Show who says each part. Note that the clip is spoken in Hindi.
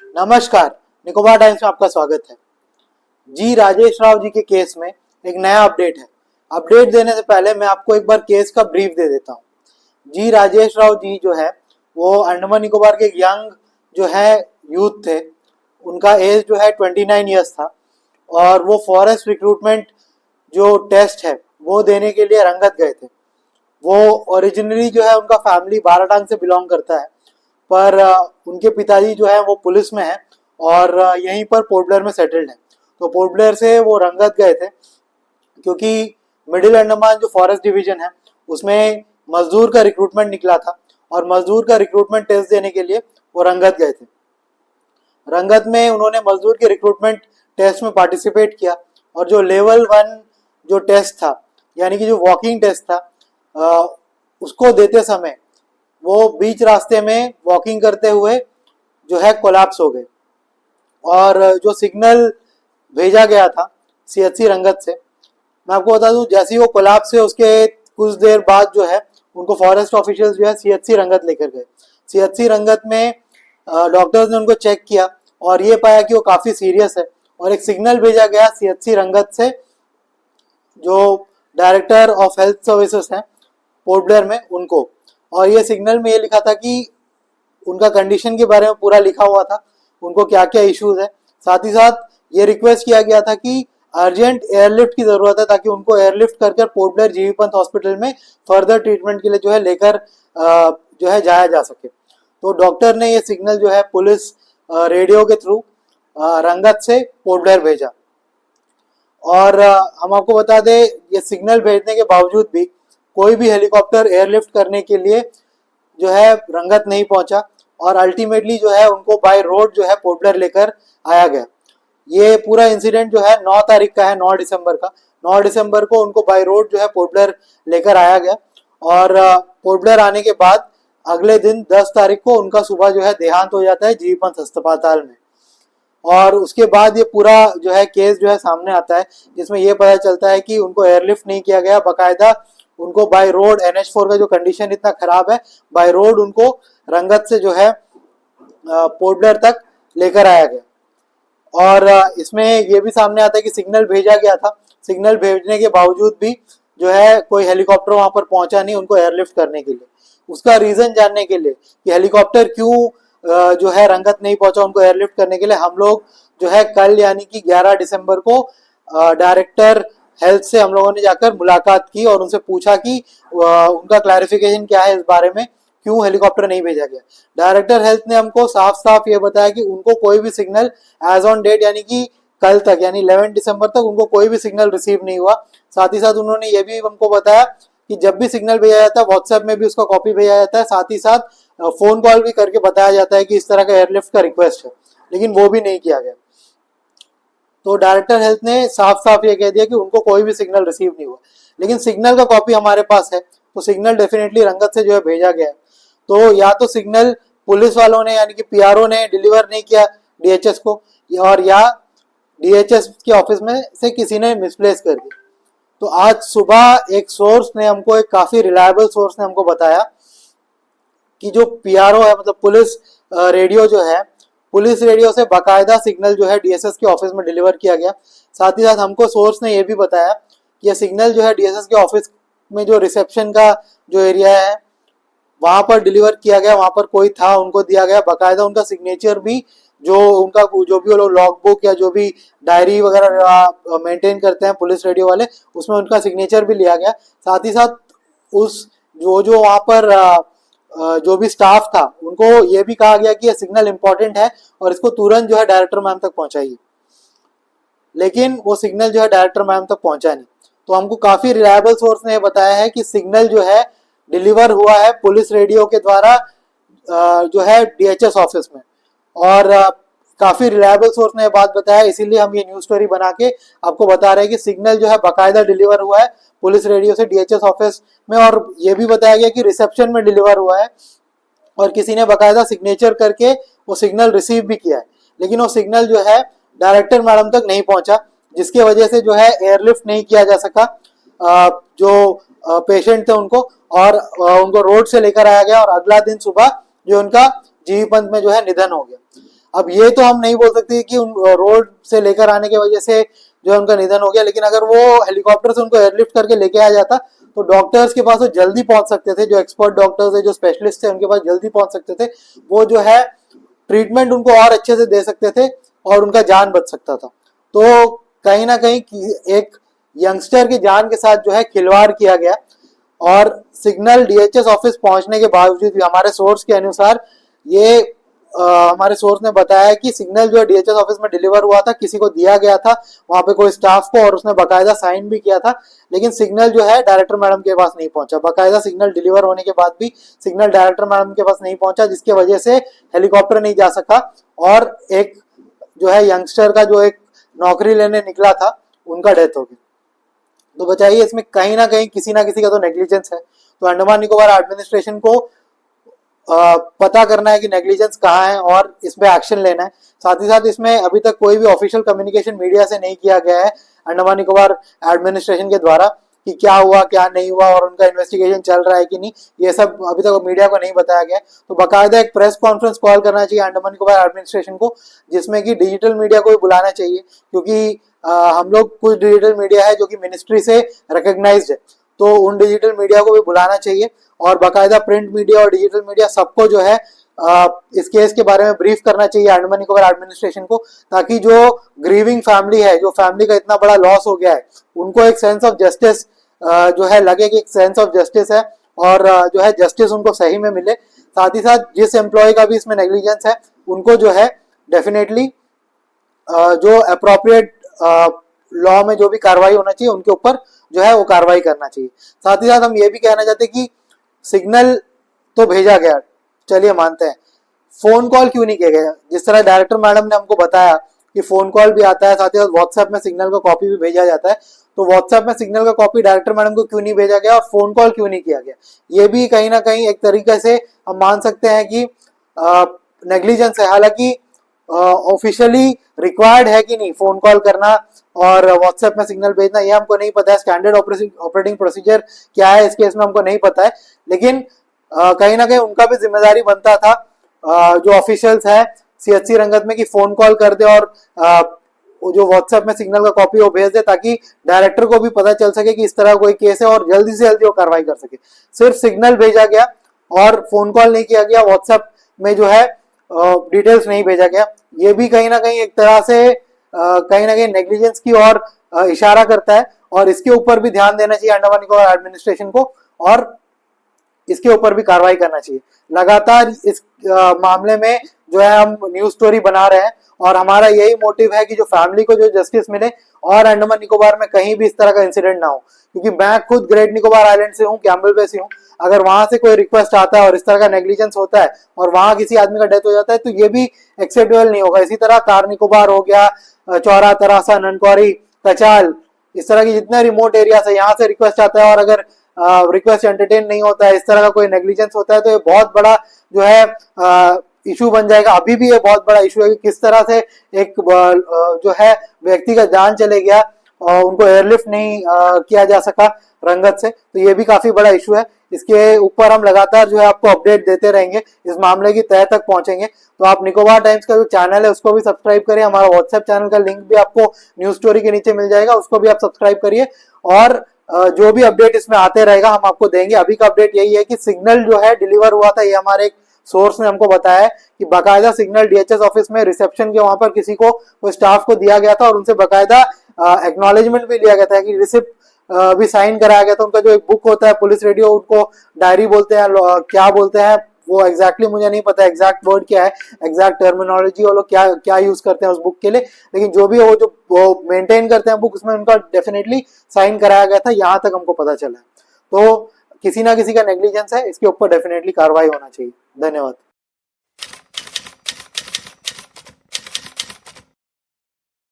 Speaker 1: नमस्कार, निकोबार टाइम्स में आपका स्वागत है। जी राजेश राव जी के केस में एक नया अपडेट है। अपडेट देने से पहले मैं आपको एक बार केस का ब्रीफ दे देता हूँ। जी राजेश राव जी जो है वो अंडमान निकोबार के यंग जो है यूथ थे। उनका एज जो है 29 ईयर्स था और वो फॉरेस्ट रिक्रूटमेंट जो टेस्ट है वो देने के लिए रंगत गए थे। वो ओरिजिनली जो है उनका फैमिली बाराटांग से बिलोंग करता है, पर उनके पिताजी जो है वो पुलिस में है और यहीं पर पोर्ट ब्लेयर में सेटल्ड है। तो पोर्ट ब्लेयर से वो रंगत गए थे क्योंकि मिडिल अंडमान जो फॉरेस्ट डिवीजन है उसमें मजदूर का रिक्रूटमेंट निकला था और मजदूर का रिक्रूटमेंट टेस्ट देने के लिए वो रंगत गए थे। रंगत में उन्होंने मजदूर के रिक्रूटमेंट टेस्ट में पार्टिसिपेट किया और जो लेवल 1 जो टेस्ट था यानी कि जो वॉकिंग टेस्ट था उसको देते समय वो बीच रास्ते में वॉकिंग करते हुए जो है कोलैप्स हो गए और जो सिग्नल भेजा गया था सीएचसी रंगत से, मैं आपको बता दूं, जैसे ही वो कोलैप्स है उसके कुछ देर बाद जो है उनको फॉरेस्ट ऑफिशियल्स जो है सीएचसी रंगत लेकर गए। सीएचसी रंगत में डॉक्टर्स ने उनको चेक किया और ये पाया कि वो काफ़ी सीरियस है और एक सिग्नल भेजा गया सीएचसी रंगत से जो डायरेक्टर ऑफ हेल्थ सर्विसेज हैं पोर्ट ब्लेयर में उनको, और ये सिग्नल में ये लिखा था कि उनका कंडीशन के बारे में पूरा लिखा हुआ था, उनको क्या क्या इश्यूज है। साथ ही साथ ये रिक्वेस्ट किया गया था कि अर्जेंट एयरलिफ्ट की ज़रूरत है ताकि उनको एयरलिफ्ट कर port Blair GB Pant hospital में फर्दर ट्रीटमेंट के लिए जो है लेकर जो है जाया जा सके। तो डॉक्टर ने ये सिग्नल जो है पुलिस रेडियो के थ्रू रंगत से पोर्ट ब्लेयर भेजा और हम आपको बता दें ये सिग्नल भेजने के बावजूद भी कोई भी हेलीकॉप्टर एयरलिफ्ट करने के लिए जो है रंगत नहीं पहुंचा और अल्टीमेटली जो है उनको बाय रोड जो है पोर्ट ब्लेयर लेकर आया गया। ये पूरा इंसिडेंट जो है 9 तारीख का है, 9 दिसंबर का। 9 दिसंबर को उनको बाय रोड जो है पोर्ट ब्लेयर लेकर आया गया और पोर्ट ब्लेयर आने के बाद अगले दिन 10 तारीख को उनका सुबह जो है देहांत हो जाता है जीबी पंत अस्पताल में। और उसके बाद ये पूरा जो है केस जो है सामने आता है जिसमें ये पता चलता है कि उनको एयरलिफ्ट नहीं किया गया, बाकायदा उनको बाय रोड NH4 का जो कंडीशन इतना खराब है बाय रोड उनको रंगत से जो है पोर्ट ब्लेयर तक लेकर आया गया। और इसमें ये भी सामने आता है कि सिग्नल भेजा गया था, सिग्नल भेजने के बावजूद भी जो है कोई हेलीकॉप्टर वहां पर पहुंचा नहीं उनको एयरलिफ्ट करने के लिए। उसका रीजन जानने के लिए कि हेलीकॉप्टर क्यों जो है रंगत नहीं पहुंचा उनको एयरलिफ्ट करने के लिए, हम लोग जो है कल यानी कि 11 दिसंबर को डायरेक्टर हेल्थ से हम लोगों ने जाकर मुलाकात की और उनसे पूछा कि उनका क्लैरिफिकेशन क्या है इस बारे में, क्यों हेलीकॉप्टर नहीं भेजा गया। डायरेक्टर हेल्थ ने हमको साफ साफ ये बताया कि उनको कोई भी सिग्नल एज ऑन डेट यानी कि कल तक यानी 11 दिसंबर तक उनको कोई भी सिग्नल रिसीव नहीं हुआ। साथ ही साथ उन्होंने ये भी हमको बताया कि जब भी सिग्नल भेजा जाता है व्हाट्सएप में भी उसका कॉपी भेजा जाता है, साथ ही साथ फोन कॉल भी करके बताया जाता है कि इस तरह का एयरलिफ्ट का रिक्वेस्ट है, लेकिन वो भी नहीं किया गया। तो डायरेक्टर हेल्थ ने साफ साफ ये कह दिया कि उनको कोई भी सिग्नल रिसीव नहीं हुआ, लेकिन सिग्नल का कॉपी हमारे पास है तो सिग्नल डेफिनेटली रंगत से जो है भेजा गया है। तो या तो सिग्नल पुलिस वालों ने यानी कि पीआरओ ने डिलीवर नहीं किया डीएचएस को और या डीएचएस के ऑफिस में से किसी ने मिसप्लेस कर दी। तो आज सुबह एक सोर्स ने हमको, एक काफी रिलायबल सोर्स ने हमको बताया कि जो पीआरओ है मतलब पुलिस रेडियो जो है, पुलिस रेडियो से बाकायदा सिग्नल जो है डीएसएस के ऑफिस में डिलीवर किया गया। साथ ही साथ हमको सोर्स ने यह भी बताया कि यह सिग्नल जो है डीएसएस के ऑफिस में जो रिसेप्शन का जो एरिया है वहां पर डिलीवर किया गया, वहां पर कोई था उनको दिया गया, बाकायदा उनका सिग्नेचर भी जो उनका जो भी वो लोग लॉग बुक या जो भी डायरी वगैरह मेंटेन करते हैं पुलिस रेडियो वाले उसमें उनका सिग्नेचर भी लिया गया। साथ ही साथ उस जो वहां पर जो भी स्टाफ था उनको ये भी कहा गया कि ये सिग्नल इंपॉर्टेंट है और इसको तुरंत जो है डायरेक्टर मैम तक पहुंचाइए, लेकिन वो सिग्नल जो है डायरेक्टर मैम तक पहुंचा नहीं। तो हमको काफी रिलायबल सोर्स ने बताया है कि सिग्नल जो है डिलीवर हुआ है पुलिस रेडियो के द्वारा जो है डीएचएस ऑफिस में, और काफी रिलायबल सोर्स ने बात बताया, इसीलिए हम ये न्यूज स्टोरी बना के आपको बता रहे हैं कि सिग्नल जो है बाकायदा डिलीवर हुआ है पुलिस रेडियो से डीएचएस ऑफिस में, और ये भी बताया गया कि रिसेप्शन में डिलीवर हुआ है और किसी ने बाकायदा सिग्नेचर करके वो सिग्नल रिसीव भी किया है, लेकिन वो सिग्नल जो है डायरेक्टर मैडम तक नहीं पहुंचा, जिसकी वजह से जो है एयरलिफ्ट नहीं किया जा सका जो पेशेंट थे उनको, और उनको रोड से लेकर आया गया और अगला दिन सुबह जो उनका जीबी पंत में जो है निधन हो गया। अब ये तो हम नहीं बोल सकते कि उन रोड से लेकर आने की वजह से जो है उनका निधन हो गया, लेकिन अगर वो हेलीकॉप्टर से उनको एयरलिफ्ट करके लेके आ जाता तो डॉक्टर्स के पास वो जल्दी पहुंच सकते थे, जो एक्सपर्ट डॉक्टर्स है, जो स्पेशलिस्ट थे, उनके पास जल्दी पहुंच सकते थे। वो जो है ट्रीटमेंट उनको और अच्छे से दे सकते थे और उनका जान बच सकता था। तो कहीं ना कहीं एक यंगस्टर की जान के साथ जो है खिलवाड़ किया गया। और सिग्नल डीएचएस ऑफिस पहुंचने के बावजूद भी हमारे सोर्स के अनुसार ये हमारे सोर्स ने बताया कि सिग्नल जो है डीएचएस ऑफिस में डिलीवर हुआ था, किसी को दिया गया था वहां पे कोई स्टाफ को, और उसने बकायदा साइन भी किया था, लेकिन सिग्नल जो है डायरेक्टर मैडम के पास नहीं पहुंचा। बकायदा सिग्नल डिलीवर होने के बाद भी सिग्नल डायरेक्टर मैडम के पास नहीं पहुंचा, जिसकी वजह से हेलीकॉप्टर नहीं जा सका और एक जो है यंगस्टर का जो एक नौकरी लेने निकला था उनका डेथ हो गई। तो बताइए इसमें कहीं ना कहीं किसी ना किसी का तो नेग्लिजेंस है। तो अंडमान निकोबार एडमिनिस्ट्रेशन को पता करना है कि नेग्लिजेंस कहाँ है और इस पे एक्शन लेना है। साथ ही साथ इसमें अभी तक कोई भी ऑफिशियल कम्युनिकेशन मीडिया से नहीं किया गया है अंडमान निकोबार एडमिनिस्ट्रेशन के द्वारा कि क्या हुआ क्या नहीं हुआ और उनका इन्वेस्टिगेशन चल रहा है कि नहीं, ये सब अभी तक मीडिया को नहीं बताया गया। तो बाकायदा एक प्रेस कॉन्फ्रेंस कॉल करना चाहिए अंडमान निकोबार एडमिनिस्ट्रेशन को, जिसमें कि डिजिटल मीडिया को भी बुलाना चाहिए, क्योंकि हम लोग कुछ डिजिटल मीडिया है जो कि मिनिस्ट्री से रिकॉग्नाइज्ड है, तो उन डिजिटल मीडिया को भी बुलाना चाहिए और बाकायदा प्रिंट मीडिया और डिजिटल मीडिया सबको जो है इस केस के बारे में ब्रीफ करना चाहिए अंडमान निकोबार एडमिनिस्ट्रेशन को, ताकि जो ग्रीविंग फैमिली है, जो फैमिली का इतना बड़ा लॉस हो गया है, उनको एक सेंस ऑफ जस्टिस जो है लगे कि एक सेंस ऑफ जस्टिस है और जो है जस्टिस उनको सही में मिले। साथ ही साथ जिस एम्प्लॉय का भी इसमें नेग्लिजेंस है उनको जो है डेफिनेटली जो अप्रोप्रिएट लॉ में जो भी कार्रवाई होना चाहिए उनके ऊपर जो है वो कार्रवाई करना चाहिए। साथ ही साथ हम ये भी कहना चाहते हैं कि सिग्नल तो भेजा गया, चलिए मानते हैं, फोन कॉल क्यों नहीं किया गया? जिस तरह डायरेक्टर मैडम ने हमको बताया कि फोन कॉल भी आता है, साथ ही साथ व्हाट्सएप में सिग्नल का कॉपी भी भेजा जाता है, तो व्हाट्सएप में सिग्नल का कॉपी डायरेक्टर मैडम को क्यों नहीं भेजा गया और फोन कॉल क्यों नहीं किया गया? ये भी कहीं ना कहीं एक तरीके से हम मान सकते हैं कि नेग्लिजेंस है। हालांकि ऑफिशियली रिक्वायर्ड है कि नहीं फोन कॉल करना और व्हाट्सएप में सिग्नल भेजना, ये हमको नहीं पता है। स्टैंडर्ड ऑपरेटिंग प्रोसीजर क्या है इस केस में हमको नहीं पता है, लेकिन कहीं ना कहीं उनका भी जिम्मेदारी बनता था जो ऑफिशियल्स है सीएचसी रंगत में कि फोन कॉल कर दे और जो व्हाट्सएप में सिग्नल का कॉपी वो भेज दे, ताकि डायरेक्टर को भी पता चल सके कि इस तरह कोई केस है और जल्दी से जल्दी वो कार्रवाई कर सके। सिर्फ सिग्नल भेजा गया और फोन कॉल नहीं किया गया, व्हाट्सएप में जो है डिटेल्स नहीं भेजा गया। ये भी कहीं ना कहीं एक तरह से कहीं ना कहीं नेग्लिजेंस की ओर इशारा करता है और इसके ऊपर भी ध्यान देना चाहिए अंडमान निकोबार एडमिनिस्ट्रेशन को और इसके ऊपर भी कार्रवाई करना चाहिए। लगातार इस मामले में जो है हम न्यूज स्टोरी बना रहे हैं और हमारा यही मोटिव है कि जो फैमिली को जो जस्टिस मिले और अंडमान निकोबार में कहीं भी इस तरह का इंसिडेंट ना हो, क्योंकि मैं खुद ग्रेट निकोबार आइलैंड से हूँ, कैम्बल पे से हूँ। अगर वहां से कोई रिक्वेस्ट आता है और इस तरह का नेग्लिजेंस होता है और वहां किसी आदमी का डेथ हो जाता है तो ये भी एक्सेप्टेबल नहीं होगा। इसी तरह कार निकोबार हो गया, चौरा, तरासा, ननकौरी, कचाल, इस तरह की जितने रिमोट एरिया है यहाँ से रिक्वेस्ट आता है और अगर रिक्वेस्ट एंटरटेन नहीं होता है, इस तरह का कोई नेग्लिजेंस होता है, तो ये बहुत बड़ा जो है इशू बन जाएगा। अभी भी ये बहुत बड़ा इशू है कि किस तरह से एक जो है व्यक्ति का जान चले गया और उनको एयरलिफ्ट नहीं किया जा सका रंगत से, तो ये भी काफी बड़ा इशू है। इसके ऊपर हम लगातार जो है आपको अपडेट देते रहेंगे, इस मामले की तह तक पहुंचेंगे। तो आप निकोबार टाइम्स का जो चैनल है उसको भी सब्सक्राइब करिए, हमारा व्हाट्सएप चैनल का लिंक भी आपको न्यूज स्टोरी के नीचे मिल जाएगा, उसको भी आप सब्सक्राइब करिए और जो भी अपडेट इसमें आते रहेगा हम आपको देंगे। अभी का अपडेट यही है कि सिग्नल जो है डिलीवर हुआ था, ये हमारे एक सोर्स ने हमको बताया है कि बाकायदा सिग्नल डीएचएस ऑफिस में रिसेप्शन के वहां पर किसी को कोई स्टाफ को दिया गया था और उनसे बाकायदा एक्नॉलेजमेंट भी लिया गया था कि रिसिप्ट भी साइन कराया गया था। उनका जो एक बुक होता है पुलिस रेडियो, उनको डायरी बोलते हैं, क्या बोलते हैं वो एग्जैक्टली मुझे नहीं पता, एग्जैक्ट वर्ड क्या है, एग्जैक्ट टर्मिनोलॉजी वो लोग क्या क्या यूज करते हैं उस बुक के लिए, लेकिन जो भी वो मेंटेन करते हैं बुक, उसमें उनका डेफिनेटली साइन कराया गया था, यहाँ तक हमको पता चला है। तो किसी ना किसी का नेग्लिजेंस है, इसके ऊपर डेफिनेटली कार्रवाई होना चाहिए। धन्यवाद।